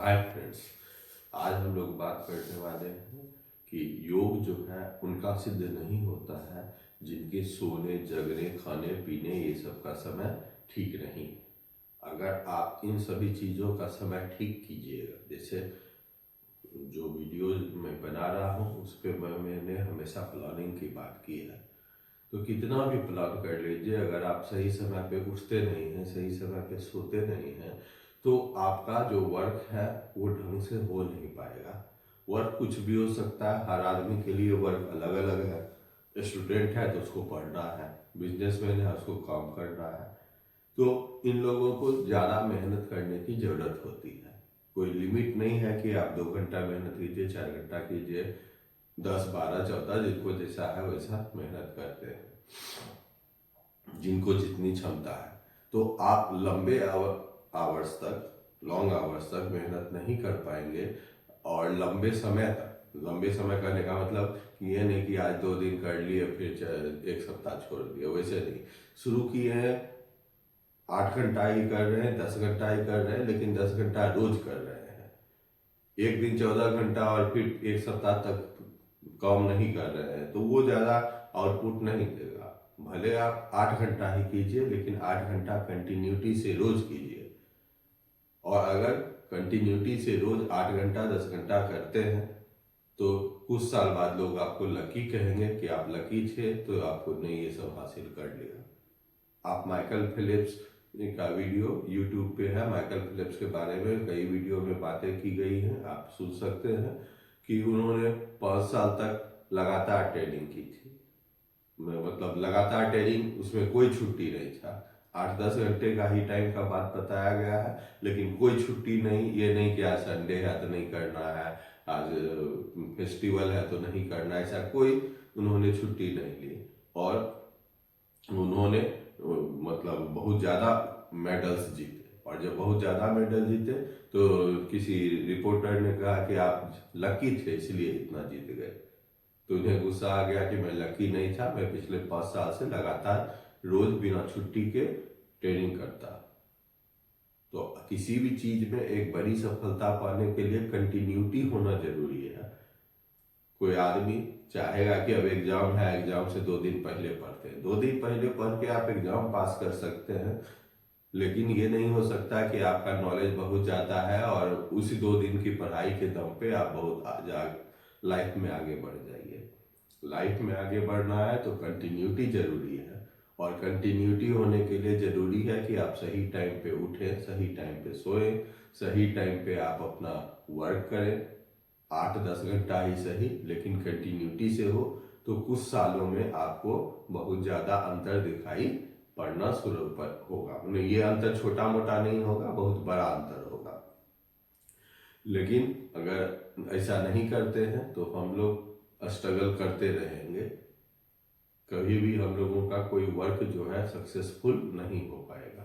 Hi friends. आज हम लोग बात करने वाले हैं कि योग जो है उनका सिद्ध नहीं होता है जिनके सोने जगने खाने पीने ये सब का समय ठीक नहीं। अगर आप इन सभी चीज़ों का समय ठीक कीजिएगा, जैसे जो वीडियो मैं बना रहा हूँ उस पर मैंने हमेशा प्लानिंग की बात की है। तो कितना भी प्लान कर लीजिए, अगर आप सही समय पे उठते नहीं हैं, सही समय पे सोते नहीं हैं, तो आपका जो वर्क है वो ढंग से हो नहीं पाएगा। वर्क कुछ भी हो सकता है, हर आदमी के लिए वर्क अलग अलग है। स्टूडेंट है तो उसको पढ़ना है, बिजनेसमैन है उसको काम करना है। तो इन लोगों को ज़्यादा मेहनत करने की ज़रूरत होती है। कोई लिमिट नहीं है कि आप 2 घंटा मेहनत कीजिए, 4 घंटा कीजिए, 10, 12, 14 जिनको जैसा है वैसा मेहनत करते हैं, जिनको जितनी क्षमता है। तो आप लंबे आवर्स तक, लॉन्ग आवर्स तक मेहनत नहीं कर पाएंगे। और लंबे समय करने का मतलब ये नहीं कि आज 2 दिन कर लिए फिर 1 सप्ताह छोड़ दिया, वैसे नहीं। शुरू किए हैं 8 घंटा ही कर रहे हैं, 10 घंटा ही कर रहे हैं, लेकिन 10 घंटा रोज कर रहे हैं। एक दिन 14 घंटा और फिर 1 सप्ताह तक काम नहीं कर रहे हैं, तो वो ज़्यादा आउटपुट नहीं देगा। भले आप 8 घंटा ही कीजिए, लेकिन 8 घंटा कंटिन्यूटी से रोज कीजिए। और अगर कंटिन्यूटी से रोज 8 घंटा 10 घंटा करते हैं तो कुछ साल बाद लोग आपको लकी कहेंगे कि आप लकी थे, तो आपने ये सब हासिल कर लिया। आप माइकल फिलिप्स का वीडियो यूट्यूब पे है, माइकल फिलिप्स के बारे में कई वीडियो में बातें की गई हैं, आप सुन सकते हैं कि उन्होंने 5 साल तक लगातार ट्रेनिंग की थी। मतलब लगातार ट्रेनिंग, उसमें कोई छुट्टी नहीं था। 8-10 घंटे का ही टाइम का बात बताया गया है, लेकिन कोई छुट्टी नहीं। ये नहीं कि आज संडे है तो नहीं करना है, आज फेस्टिवल है तो नहीं करना, ऐसा कोई उन्होंने छुट्टी नहीं ली। और उन्होंने मतलब बहुत ज़्यादा मेडल्स जीते। और जब बहुत ज़्यादा मेडल जीते तो किसी रिपोर्टर ने कहा कि आप लकी थे इसलिए इतना जीत गए। तो उन्हें गुस्सा आ गया कि मैं लकी नहीं था, मैं पिछले 5 साल से लगातार रोज बिना छुट्टी के ट्रेनिंग करता। तो किसी भी चीज में एक बड़ी सफलता पाने के लिए कंटिन्यूटी होना जरूरी है। कोई आदमी चाहेगा कि अब एग्जाम है, एग्जाम से 2 दिन पहले पढ़ते हैं, 2 दिन पहले पढ़ के आप एग्जाम पास कर सकते हैं, लेकिन ये नहीं हो सकता कि आपका नॉलेज बहुत ज़्यादा है और उसी 2 दिन की पढ़ाई के दम पे आप बहुत लाइफ में आगे बढ़ जाइए। लाइफ में आगे बढ़ना है तो कंटिन्यूटी जरूरी है। और कंटिन्यूटी होने के लिए जरूरी है कि आप सही टाइम पे उठें, सही टाइम पे सोएं, सही टाइम पे आप अपना वर्क करें। 8-10 घंटा ही सही, लेकिन कंटिन्यूटी से हो तो कुछ सालों में आपको बहुत ज़्यादा अंतर दिखाई पड़ना शुरू होगा। ये अंतर छोटा मोटा नहीं होगा, बहुत बड़ा अंतर होगा। लेकिन अगर ऐसा नहीं करते हैं तो हम लोग स्ट्रगल करते रहेंगे। कभी भी हम लोगों का कोई वर्क जो है सक्सेसफुल नहीं हो पाएगा।